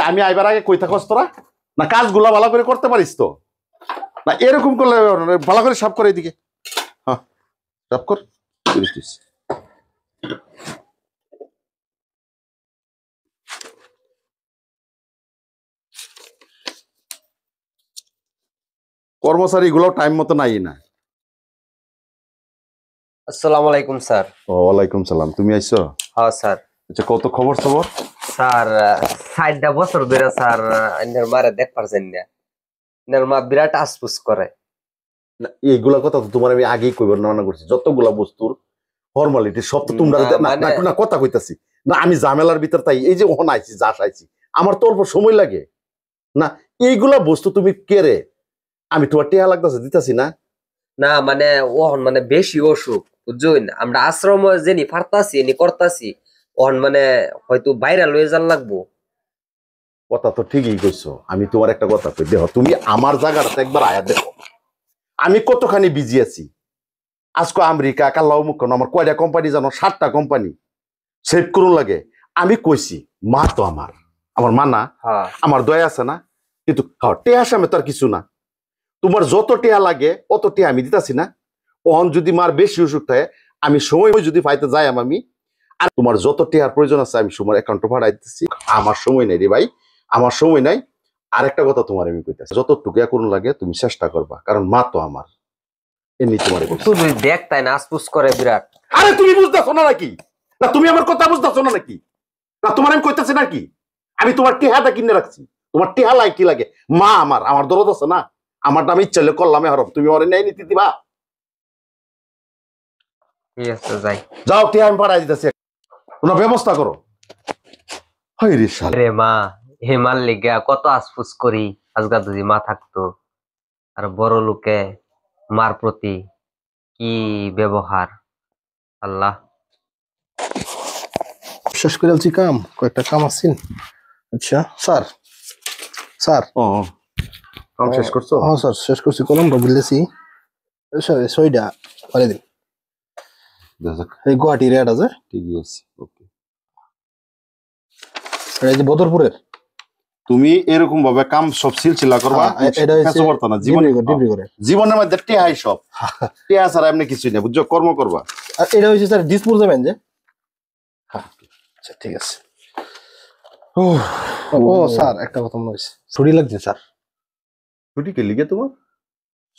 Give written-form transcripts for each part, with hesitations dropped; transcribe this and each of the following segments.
আমি আইবার আগে কই থাকস তোরা? না কাজগুলা ভালো করে করতে পারিস তো? না এরকম করলে ভালো করে সাফ করে এদিকে। হ্যাঁ সাফ কর। কর্মচারী গুলো টাইম মতো নাই না। আসসালামু আলাইকুম স্যার। ওয়ালাইকুম সালাম। তুমি আইছো? হ্যাঁ স্যার। আচ্ছা কত খবর খবর? স্যার 60টা বছর ধরে স্যার আইনের মারে দেখ পারছেন না। আইনের মা বিরাট আসপুস করে। এইগুলা কথা তো তোমার আমি আগেই কইবার না করছি। যতগুলা বস্তুর ফর্মালিটি সব তো তোমরা না কথা কইতাছি না। আমি ঝামেলার ভিতর তাই এই যে ওহন আইছি যা আইছি আমার তো অল্প সময় লাগে না। এইগুলা বস্তু তুমি কেড়ে আমি তোমার টেহা লাগতেছে দিতাছি না। না মানে ওহন মানে বেশি অসুখ বুঝছেন। আমরা আশ্রম যেনি ফারতাছি এনি করতাছি ওহন মানে হয়তো বাইরে লয়ে যান লাগবো। কথা তো ঠিকই কইছো। আমি তোমার একটা কথা কই, দেখো তুমি আমার জায়গাটা একবার আয়া দেখো আমি কতখানি বিজি আছি। আজকে আমেরিকা কাল্লাও মুখ আমার কয়টা কোম্পানি জানো? 7টা কোম্পানি সেভ করুন লাগে। আমি কইছি মা তো আমার মা না, আমার দয়া আছে না? কিন্তু টেহা সামনে তো আর কিছু না। তোমার যত টেহা লাগে অত টেহা আমি দিতাছি না। ওহন যদি মার বেশি অসুখ থাকে আমি সময় যদি পাইতে যাই আমি আর তোমার যত টেহার প্রয়োজন আছে আমি সময় অ্যাকাউন্টে পাঠাই দিতেছি। আমার সময় নেই রে ভাই, আমার সময় নাই। আরেকটা কথা তোমার আমি কইতেছি, যতটুকু করুন লাগে তুমি চেষ্টা করবা, কারণ মা তো আমার। এমনি তোমার তুই দেখ তাই না আসপুস করে বিরাট। আরে তুমি বুঝতেছো না নাকি? না তুমি আমার কথা বুঝতেছো না নাকি? না তোমার আমি কইতেছি নাকি? আমি তোমার টেহাটা কিনে রাখছি। তোমার টেহা লাই কি লাগে? মা আমার দরদ আছে না। আমার নামে ইচ্ছা হলে করলাম হরফ, তুমি ওরে নেই নীতি দিবা। ঠিক আছে যাই। যাও টেহা আমি পাঠাই দিতেছি, কোনো ব্যবস্থা করো। রে মা হে মার লিগা কত আসপুস করি। আজকাল যদি মা থাকতো। আর বড় লোকে মার প্রতি কি ব্যবহার আল্লাহ। শেষ করে আলছি কাম, কয়েকটা কাম আছে। আচ্ছা স্যার, স্যার কাম শেষ করছো? হ্যাঁ স্যার শেষ করছি, কলমটা বুঝলেছি। সইটা করে দিন। এই গুয়াহাটি রেট আছে। ঠিকই আছে, ওকে। এই যে বদরপুরের তুমি এরকম ভাবে কাম সব সিলসিলা করবা। এটা হচ্ছে না জীবনের মধ্যে টেহাই সব। টেহা ছাড়া এমনি কিছুই না, বুঝছো? কর্ম করবা। আর এটা হচ্ছে স্যার দিসপুর যাবেন যে। আচ্ছা ঠিক আছে। ও স্যার একটা কথা মনে হয়েছে, ছুটি লাগছে স্যার। ছুটি কে লিগে তোমার?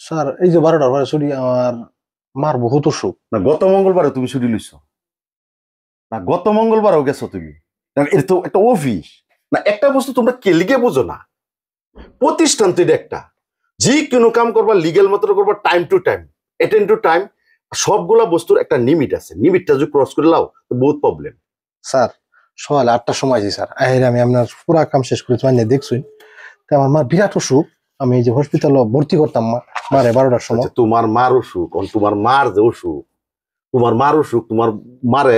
স্যার এই যে 12টার পরে ছুটি, আমার মার বহুত অসুখ। না গত মঙ্গলবারে তুমি ছুটি লইছো না? গত মঙ্গলবারও গেছো তুমি? এটা তো একটা অফিস না। একটা বস্তু তোমরা কে লিগে বুঝো না। প্রতিষ্ঠান তো এটা একটা, যে কোনো কাম করবা লিগেল মতো করবা, time to time, attend to time. সবগুলা বস্তুর একটা লিমিট আছে। লিমিটটা যদি ক্রস করে লাও তো বহুত প্রবলেম। স্যার সকালে 8টার সময় আছি স্যার। আমি আপনার পুরা কাম শেষ করেছি, মানে দেখছুন। আমার মার বিরাট অসুখ। আমি এই যে হসপিটালে ভর্তি করতাম মারে 12টার সময়। তোমার মার অসুখ, তোমার মার যে অসুখ, তোমার মার অসুখ, তোমার মারে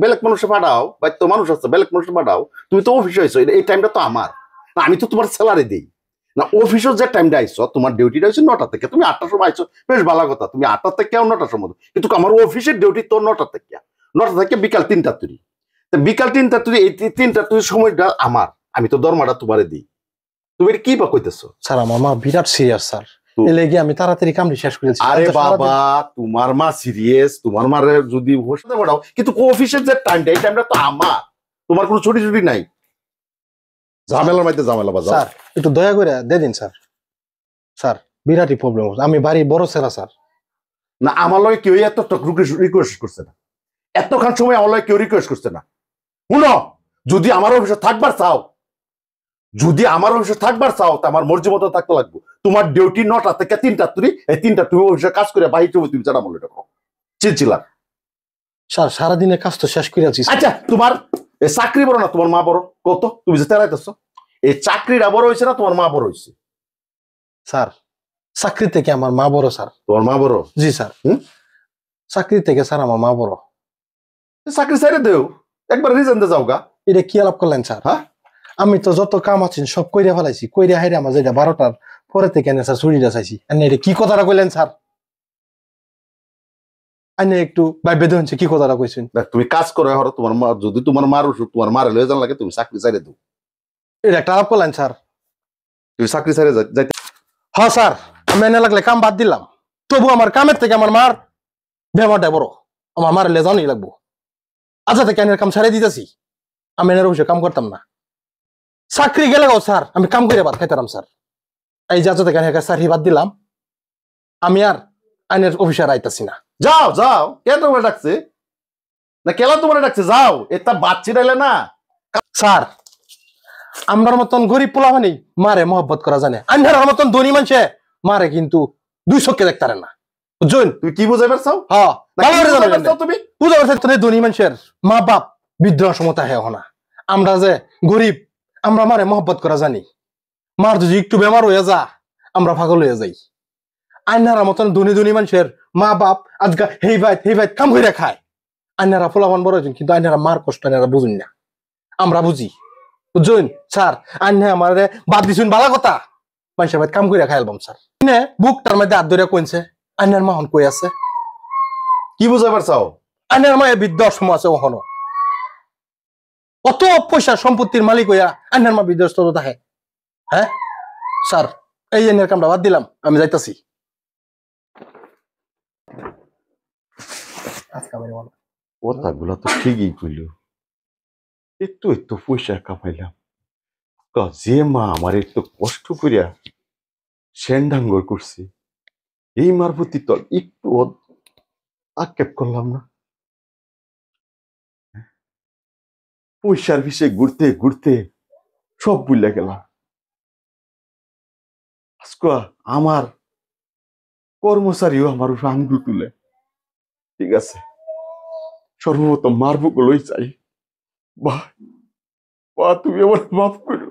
বেলেগ মানুষে পাঠাও, বা তো মানুষ আছে বেলেগ মানুষে পাঠাও। তুমি তো অফিসে আইছো, এই টাইমটা তো আমার না। আমি তো তোমার স্যালারি দিই না। অফিসের যে টাইমটা আইছো, তোমার ডিউটিটা হচ্ছে 9টা থেকে, তুমি 8টার সময় আইছো, বেশ ভালো কথা। তুমি 8টা থেকে 9টার সময়, কিন্তু আমার অফিসের ডিউটি তো 9টা থেকে বিকাল 3টা তুরি। বিকাল 3টা তুরি, এই 3টা তুরি সময়টা আমার। আমি তো দরমাটা তোমারে দিই। তুমি কি বা কইতেছো? স্যার আমার মা বিরাট সিরিয়াস স্যার, এলেগে আমি তাড়াতাড়ি কামটি শেষ করেছি। আরে বাবা তোমার মা সিরিয়াস, তোমার মারে যদি বসতে পাঠাও, কিন্তু অফিসের যে টাইমটা, এই টাইমটা তো আমার। তোমার কোনো ছুটি ছুটি নাই। ঝামেলার মধ্যে ঝামেলা বাজাও। স্যার একটু দয়া করে দিয়ে দিন স্যার। স্যার বিরাটই প্রবলেম, আমি বাড়ি বড় ছেড়া স্যার। না আমার লগে কেউ এত রিকোয়েস্ট করছে না। এতক্ষণ সময় আমার লগে কেউ রিকোয়েস্ট করছে না। শুনো, যদি আমার অফিসে থাকবার চাও, তো আমার মর্জি মতো থাকতে লাগবে। তোমার ডিউটি 9টা থেকে 3টা তুই, এই 3টা তুমি অফিসে কাজ করে বাহির তুমি জানা বলে দেখো চিলচিলা। স্যার সারাদিনের কাজ তো শেষ করে আছি। আচ্ছা তোমার এই চাকরি বড় না তোমার মা বড়? কত তুমি যে তেরাইতেছো, এই চাকরিটা বড় হয়েছে না তোমার মা বড় হয়েছে? স্যার চাকরি থেকে আমার মা বড় স্যার। তোমার মা বড়? জি স্যার। চাকরি থেকে স্যার আমার মা বড়। চাকরি ছেড়ে দেও, একবার রিজেন দে যাও গা। এটা কি আলাপ করলেন স্যার? হ্যাঁ আমি তো যত কাম আছেন সব কইরা ফেলাইছি, কইরা হাইরে আমার যেটা 12টার পরে থেকে এনে স্যার ছুটিটা চাইছি। এটা কি কথাটা কইলেন স্যার? আইনে একটু ভাইবে দেন কি কথাটা কইছেন। তুমি কাজ করে হরো, তোমার মা যদি তোমার মার অসুখ, তোমার মারে লয়ে যান লাগে, তুমি চাকরি ছেড়ে দাও। এটা একটা আলাপ করলেন স্যার। তুই চাকরি ছেড়ে যাইতে হ্যাঁ স্যার, আমি এনে লাগলে কাম বাদ দিলাম, তবু আমার কামের থেকে আমার মার ব্যবহারটা বড়। আমার মার লেজানি লাগবো। আচ্ছা থেকে এনের কাম ছাড়িয়ে দিতেছি, আমি এনের অফিসে কাম করতাম না। চাকরি গেলে স্যার আমি কাম করে ভাত খাইতাম স্যার। এই যে আচ্ছা থেকে এনের চাকরি বাদ দিলাম, আমি আর আইনের অফিসে আর আইতাছি না। যাও যাও, কে তোমার ডাকছে না, কেলা তোমার ডাকছে, যাও। এটা বাচ্চি ডাইলে না। স্যার আমরার মতন গরিব পোলা মানে মারে মহব্বত করা জানে, আন্ধার মতন ধনী মানুষে মারে কিন্তু দুই চোখে দেখতারে না, বুঝছেন? তুই কি বুঝাই পারছাও? হ্যাঁ না কি বুঝাই পারছাও তুমি? বুঝতে পারছেন, ধনী মানুষের মা বাপ বিদ্রোহ সমতা হে না, আমরা যে গরিব আমরা মারে মহব্বত করা জানি। মার যদি একটু বেমার হয়ে যা আমরা পাগল হয়ে যাই। আন্নারা মতন ধনী ধনী মানুষের মা বাপ আজকা হেই ভাই কাম করে খায়। আন্নারা ফলাফান বড় হয়েছেন, কিন্তু আন্নারা মার কষ্ট আন্নারা বুঝুন না, আমরা বুঝি, বুঝছেন? স্যার আন্না আমার বাদ দিছুন বালা কথা, মানুষের ভাই কাম করে খাই আলবাম স্যার। বুকটার মধ্যে হাত ধরে কইছে আন্নার মাহন কই আছে, কি বুঝাই পারছাও? আন্নার মায়ের বৃদ্ধাশ্রম আছে ওখানো, অত পয়সা সম্পত্তির মালিক হইয়া আন্নার মা বৃদ্ধাশ্রম থাকে। হ্যাঁ স্যার, এই আন্নার কামটা বাদ দিলাম, আমি যাইতাছি। কথাগুলা তো ঠিকই কইল। একটু একটু পয়সা কামাইলাম, যে মা আমার একটু কষ্ট করিয়া সেন্ডাঙ্গর করছি, এই মার প্রতি তো একটু আক্ষেপ করলাম না। পয়সার বিষয়ে ঘুরতে ঘুরতে সব ভুলে গেলাম। আজকে আমার কর্মচারীও আমার উপর আঙ্গুল তুলে। ঠিক আছে, সর্বপ্রথম মারবো গুলোই চাই। বা তুমি আমার মাফ করো।